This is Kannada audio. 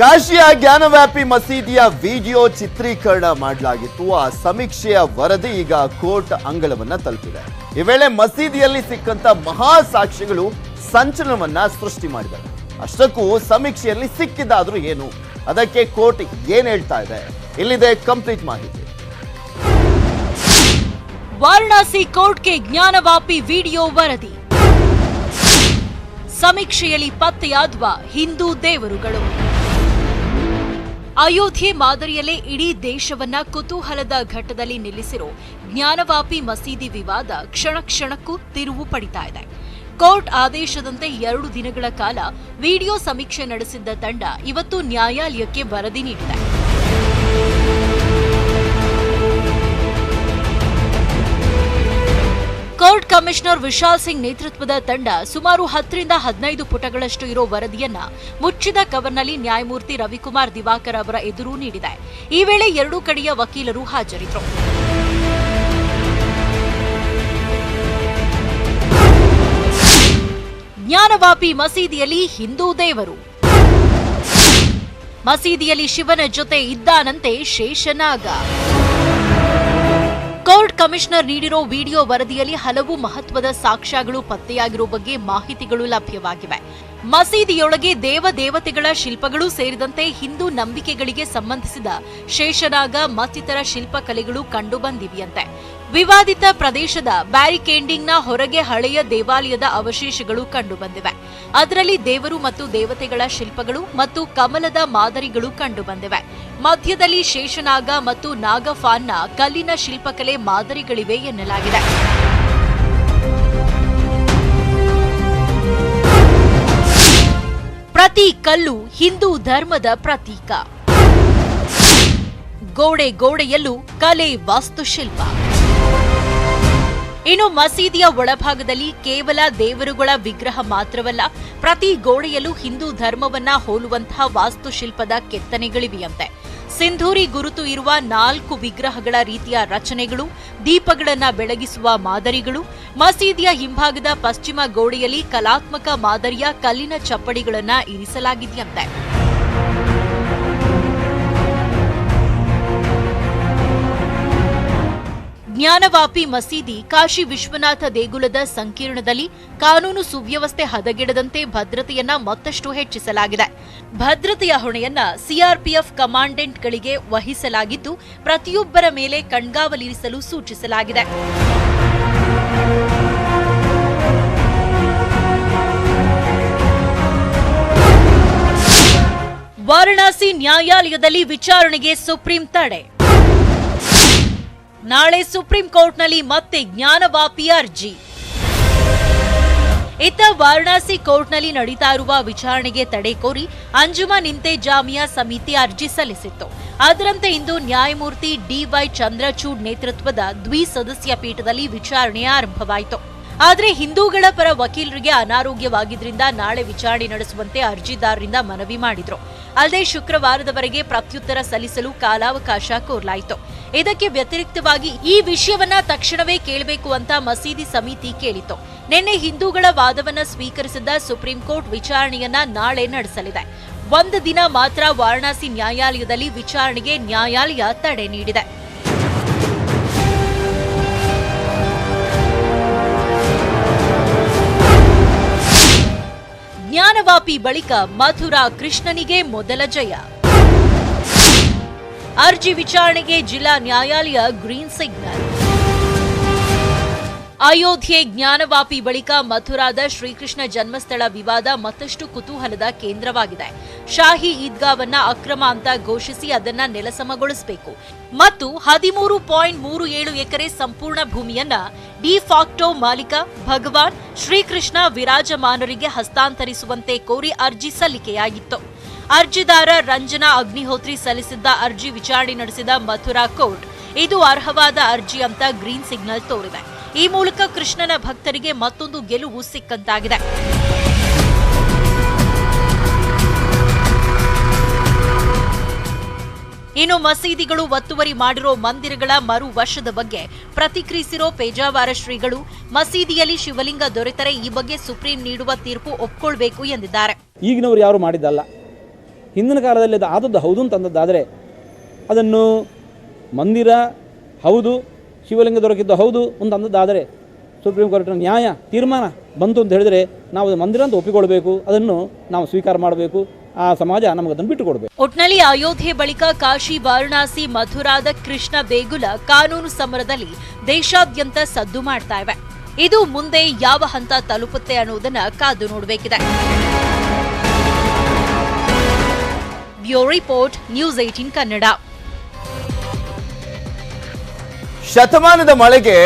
ಕಾಶಿಯ ಜ್ಞಾನವ್ಯಾಪಿ ಮಸೀದಿಯ ವಿಡಿಯೋ ಚಿತ್ರೀಕರಣ ಮಾಡಲಾಗಿತ್ತು. ಆ ಸಮೀಕ್ಷೆಯ ವರದಿ ಈಗ ಕೋರ್ಟ್ ಅಂಗಳವನ್ನ ತಲುಪಿದೆ. ಈ ವೇಳೆ ಮಸೀದಿಯಲ್ಲಿ ಸಿಕ್ಕಂತ ಮಹಾ ಸಾಕ್ಷ್ಯಗಳು ಸಂಚಲನವನ್ನ ಸೃಷ್ಟಿ ಮಾಡಿದ್ದಾರೆ. ಅಷ್ಟಕ್ಕೂ ಸಮೀಕ್ಷೆಯಲ್ಲಿ ಸಿಕ್ಕಿದ್ದಾದ್ರೂ ಏನು, ಅದಕ್ಕೆ ಕೋರ್ಟ್ ಏನ್ ಹೇಳ್ತಾ ಇದೆ, ಇಲ್ಲಿದೆ ಕಂಪ್ಲೀಟ್ ಮಾಹಿತಿ. ವಾರಣಾಸಿ ಕೋರ್ಟ್ಗೆ ಜ್ಞಾನವ್ಯಾಪಿ ವಿಡಿಯೋ ವರದಿ. ಸಮೀಕ್ಷೆಯಲ್ಲಿ ಪತ್ತೆಯಾದ ಹಿಂದೂ ದೇವರುಗಳು. ಅಯೋಧ್ಯೆ ಮಾದರಿಯಲ್ಲೇ ಇಡೀ ದೇಶವನ್ನ ಕುತೂಹಲದ ಘಟ್ಟದಲ್ಲಿ ನಿಲ್ಲಿಸಿರೋ ಜ್ಞಾನವ್ಯಾಪಿ ಮಸೀದಿ ವಿವಾದ ಕ್ಷಣ ಕ್ಷಣಕ್ಕೂ ತಿರುವು ಪಡಿತಾ ಇದೆ. ಕೋರ್ಟ್ ಆದೇಶದಂತೆ 2 ದಿನಗಳ ಕಾಲ ವಿಡಿಯೋ ಸಮೀಕ್ಷೆ ನಡೆಸಿದ್ದ ತಂಡ ಇವತ್ತು ನ್ಯಾಯಾಲಯಕ್ಕೆ ವರದಿ ನೀಡಿದೆ. ಕೋರ್ಟ್ ಕಮಿಷನರ್ ವಿಶಾಲ್ ಸಿಂಗ್ ನೇತೃತ್ವದ ತಂಡ ಸುಮಾರು 10 ರಿಂದ 15 ಪುಟಗಳಷ್ಟು ಇರೋ ವರದಿಯನ್ನ ಮುಚ್ಚಿದ ಕವರ್ನಲ್ಲಿ ನ್ಯಾಯಮೂರ್ತಿ ರವಿಕುಮಾರ್ ದಿವಾಕರ್ ಅವರ ಎದುರು ನೀಡಿದೆ. ಈ ವೇಳೆ 2 ಕಡೆಯ ವಕೀಲರು ಹಾಜರಿದ್ದರು. ಜ್ಞಾನವ್ಯಾಪಿ ಮಸೀದಿಯಲ್ಲಿ ಹಿಂದೂ ದೇವರು. ಮಸೀದಿಯಲ್ಲಿ ಶಿವನ ಜೊತೆ ಇದ್ದಾನಂತೆ ಶೇಷನಾಗ. ಕೋರ್ಟ್ ಕಮಿಷನರ್ ನೀಡಿರೋ ವಿಡಿಯೋ ವರದಿಯಲ್ಲಿ ಹಲವು ಮಹತ್ವದ ಸಾಕ್ಷ್ಯಗಳು ಪತ್ತೆಯಾಗಿರೋ ಬಗ್ಗೆ ಮಾಹಿತಿಗಳು ಲಭ್ಯವಾಗಿವೆ. ಮಸೀದಿಯೊಳಗೆ ದೇವತೆಗಳ ಶಿಲ್ಪಗಳು ಸೇರಿದಂತೆ ಹಿಂದೂ ನಂಬಿಕೆಗಳಿಗೆ ಸಂಬಂಧಿಸಿದ ಶೇಷನಾಗ ಮತ್ತಿತರ ಶಿಲ್ಪಕಲೆಗಳು ಕಂಡುಬಂದಿವೆಯಂತೆ. ವಿವಾದಿತ ಪ್ರದೇಶದ ಬ್ಯಾರಿಕೇಡಿಂಗ್ನ ಹೊರಗೆ ಹಳೆಯ ದೇವಾಲಯದ ಅವಶೇಷಗಳು ಕಂಡುಬಂದಿವೆ. ಅದರಲ್ಲಿ ದೇವರು ಮತ್ತು ದೇವತೆಗಳ ಶಿಲ್ಪಗಳು ಮತ್ತು ಕಮಲದ ಮಾದರಿಗಳು ಕಂಡುಬಂದಿವೆ. ಮಧ್ಯದಲ್ಲಿ ಶೇಷನಾಗ ಮತ್ತು ನಾಗಫಾನ್ನ ಕಲ್ಲಿನ ಶಿಲ್ಪಕಲೆ ಮಾದರಿಗಳಿವೆ ಎನ್ನಲಾಗಿದೆ. ಪ್ರತಿ ಕಲ್ಲು ಹಿಂದೂ ಧರ್ಮದ ಪ್ರತೀಕ. ಗೋಡೆಯಲ್ಲೂ ಕಲೆ ವಾಸ್ತುಶಿಲ್ಪ. ಇನ್ನು ಮಸೀದಿಯ ಒಳಭಾಗದಲ್ಲಿ ಕೇವಲ ದೇವರುಗಳ ವಿಗ್ರಹ ಮಾತ್ರವಲ್ಲ, ಪ್ರತಿ ಗೋಡೆಯಲ್ಲೂ ಹಿಂದೂ ಧರ್ಮವನ್ನ ಹೋಲುವಂತಹ ವಾಸ್ತುಶಿಲ್ಪದ ಕೆತ್ತನೆಗಳಿವೆಯಂತೆ. ಸಿಂಧೂರಿ ಗುರುತು ಇರುವ 4 ವಿಗ್ರಹಗಳ ರೀತಿಯ ರಚನೆಗಳು, ದೀಪಗಳನ್ನ ಬೆಳಗಿಸುವ ಮಾದರಿಗಳು, ಮಸೀದಿಯ ಹಿಂಭಾಗದ ಪಶ್ಚಿಮ ಗೋಡೆಯಲ್ಲಿ ಕಲಾತ್ಮಕ ಮಾದರಿಯ ಕಲ್ಲಿನ ಚಪ್ಪಡಿಗಳನ್ನ ಇರಿಸಲಾಗಿದೆಯಂತೆ. ಜ್ಞಾನವ್ಯಾಪಿ ಮಸೀದಿ ಕಾಶಿ ವಿಶ್ವನಾಥ ದೇಗುಲದ ಸಂಕೀರ್ಣದಲ್ಲಿ ಕಾನೂನು ಸುವ್ಯವಸ್ಥೆ ಹದಗೆಡದಂತೆ ಭದ್ರತೆಯನ್ನ ಮತ್ತಷ್ಟು ಹೆಚ್ಚಿಸಲಾಗಿದೆ. ಭದ್ರತೆಯ ಹೊಣೆಯನ್ನ ಸಿಆರ್ಪಿಎಫ್ ಕಮಾಂಡೆಂಟ್ಗಳಿಗೆ ವಹಿಸಲಾಗಿದ್ದು, ಪ್ರತಿಯೊಬ್ಬರ ಮೇಲೆ ಕಣ್ಗಾವಲಿರಿಸಲು ಸೂಚಿಸಲಾಗಿದೆ. ವಾರಣಾಸಿ ನ್ಯಾಯಾಲಯದಲ್ಲಿ ವಿಚಾರಣೆಗೆ ಸುಪ್ರೀಂ ತಡೆ. ನಾಳೆ ಸುಪ್ರೀಂ ಕೋರ್ಟ್ನಲ್ಲಿ ಮತ್ತೆ ಜ್ಞಾನವ್ಯಾಪಿ ಅರ್ಜಿ. ಇತ್ತ ವಾರಣಾಸಿ ಕೋರ್ಟ್ನಲ್ಲಿ ನಡೀತಾ ಇರುವ ವಿಚಾರಣೆಗೆ ತಡೆ ಕೋರಿ ಅಂಜುಮನ್ ಇಂತೆಜಾಮಿಯಾ ಸಮಿತಿ ಅರ್ಜಿ ಸಲ್ಲಿಸಿತ್ತು. ಅದರಂತೆ ಇಂದು ನ್ಯಾಯಮೂರ್ತಿ ಡಿವೈ ಚಂದ್ರಚೂಡ್ ನೇತೃತ್ವದ ದ್ವಿಸದಸ್ಯ ಪೀಠದಲ್ಲಿ ವಿಚಾರಣೆ ಆರಂಭವಾಯಿತು. ಆದರೆ ಹಿಂದೂಗಳ ಪರ ವಕೀಲರಿಗೆ ಅನಾರೋಗ್ಯವಾಗಿದ್ದರಿಂದ ನಾಳೆ ವಿಚಾರಣೆ ನಡೆಸುವಂತೆ ಅರ್ಜಿದಾರರಿಂದ ಮನವಿ ಮಾಡಿದ್ರು. ಅಲ್ಲದೆ ಶುಕ್ರವಾರದವರೆಗೆ ಪ್ರತ್ಯುತ್ತರ ಸಲ್ಲಿಸಲು ಕಾಲಾವಕಾಶ ಕೋರಲಾಯಿತು. ಇದಕ್ಕೆ ವ್ಯತಿರಿಕ್ತವಾಗಿ ಈ ವಿಷಯವನ್ನ ತಕ್ಷಣವೇ ಕೇಳಬೇಕು ಅಂತ ಮಸೀದಿ ಸಮಿತಿ ಕೇಳಿತು. ನಿನ್ನೆ ಹಿಂದೂಗಳ ವಾದವನ್ನ ಸ್ವೀಕರಿಸಿದ ಸುಪ್ರೀಂ ಕೋರ್ಟ್ ವಿಚಾರಣೆಯನ್ನ ನಾಳೆ ನಡೆಸಲಿದೆ. 1 ದಿನ ಮಾತ್ರ ವಾರಣಾಸಿ ನ್ಯಾಯಾಲಯದಲ್ಲಿ ವಿಚಾರಣೆಗೆ ನ್ಯಾಯಾಲಯ ತಡೆ ನೀಡಿದೆ. ಜ್ಞಾನವ್ಯಾಪಿ ಬಳಿಕ ಮಥುರಾ ಕೃಷ್ಣನಿಗೆ ಮೊದಲ ಜಯ. ಅರ್ಜಿ ವಿಚಾರಣೆಗೆ ಜಿಲ್ಲಾ ನ್ಯಾಯಾಲಯ ಗ್ರೀನ್ ಸಿಗ್ನಲ್. ಅಯೋಧ್ಯೆ ಜ್ಞಾನವ್ಯಾಪಿ ಬಳಿಕ ಮಥುರಾದ ಶ್ರೀಕೃಷ್ಣ ಜನ್ಮಸ್ಥಳ ವಿವಾದ ಮತ್ತಷ್ಟು ಕುತೂಹಲದ ಕೇಂದ್ರವಾಗಿದೆ. ಶಾಹಿ ಈದ್ಗಾವನ್ನ ಅಕ್ರಮ ಅಂತ ಘೋಷಿಸಿ ಅದನ್ನ ನೆಲಸಮಗೊಳಿಸಬೇಕು ಮತ್ತು 13.37 ಎಕರೆ ಸಂಪೂರ್ಣ ಭೂಮಿಯನ್ನ ಡಿಫಾಕ್ಟೋ ಮಾಲೀಕ ಭಗವಾನ್ ಶ್ರೀಕೃಷ್ಣ ವಿರಾಜಮಾನರಿಗೆ ಹಸ್ತಾಂತರಿಸುವಂತೆ ಕೋರಿ ಅರ್ಜಿ ಸಲ್ಲಿಕೆಯಾಗಿತ್ತು. ಅರ್ಜಿದಾರ ರಂಜನಾ ಅಗ್ನಿಹೋತ್ರಿ ಸಲ್ಲಿಸಿದ್ದ ಅರ್ಜಿ ವಿಚಾರಣೆ ನಡೆಸಿದ ಮಥುರಾ ಕೋರ್ಟ್ ಇದು ಅರ್ಹವಾದ ಅರ್ಜಿ ಅಂತ ಗ್ರೀನ್ ಸಿಗ್ನಲ್ ತೋರಿದೆ. ಈ ಮೂಲಕ ಕೃಷ್ಣನ ಭಕ್ತರಿಗೆ ಮತ್ತೊಂದು ಗೆಲುವು ಸಿಕ್ಕಂತಾಗಿದೆ. ಇನ್ನು ಮಸೀದಿಗಳು ಒತ್ತುವರಿ ಮಾಡಿರೋ ಮಂದಿರಗಳ ಮರು ವಶದ ಬಗ್ಗೆ ಪ್ರತಿಕ್ರಿಯಿಸಿರೋ ಪೇಜಾವರ ಶ್ರೀಗಳು ಮಸೀದಿಯಲ್ಲಿ ಶಿವಲಿಂಗ ದೊರೆತರೆ ಈ ಬಗ್ಗೆ ಸುಪ್ರೀಂ ನೀಡುವ ತೀರ್ಪು ಒಪ್ಪಿಕೊಳ್ಳಬೇಕು ಎಂದಿದ್ದಾರೆ. ಈಗಿನವರು ಯಾರು ಮಾಡಿದ್ದಲ್ಲ, ಹಿಂದಿನ ಕಾಲದಲ್ಲಿ ಅದು ಆದದ್ದು ಹೌದು ಅಂತಂದದ್ದಾದರೆ ಅದನ್ನು ಮಂದಿರ ಹೌದು, ಶಿವಲಿಂಗ ದೊರಕಿದ್ದು ಹೌದು ಅಂತ ಅಂದದ್ದಾದರೆ ಸುಪ್ರೀಂ ಕೋರ್ಟ್ನ ನ್ಯಾಯ ತೀರ್ಮಾನ ಬಂತು ಅಂತ ಹೇಳಿದರೆ ನಾವು ಅದು ಮಂದಿರ ಅಂತ ಒಪ್ಪಿಕೊಳ್ಬೇಕು, ಅದನ್ನು ನಾವು ಸ್ವೀಕಾರ ಮಾಡಬೇಕು, ಆ ಸಮಾಜ ನಮಗೆ ಅದನ್ನು ಬಿಟ್ಟು ಕೊಡಬೇಕು. ಒಟ್ನಲ್ಲಿ ಅಯೋಧ್ಯೆ ಬಳಿಕ ಕಾಶಿ, ವಾರಣಾಸಿ, ಮಥುರಾದ ಕೃಷ್ಣ ದೇಗುಲ ಕಾನೂನು ಸಮರದಲ್ಲಿ ದೇಶಾದ್ಯಂತ ಸದ್ದು ಮಾಡ್ತಾ ಇವೆ. ಇದು ಮುಂದೆ ಯಾವ ಹಂತ ತಲುಪುತ್ತೆ ಅನ್ನೋದನ್ನ ಕಾದು ನೋಡಬೇಕಿದೆ. Bureau report, news 18 Kannada. ಶತಮಾನದ ಮಳೆಗೆ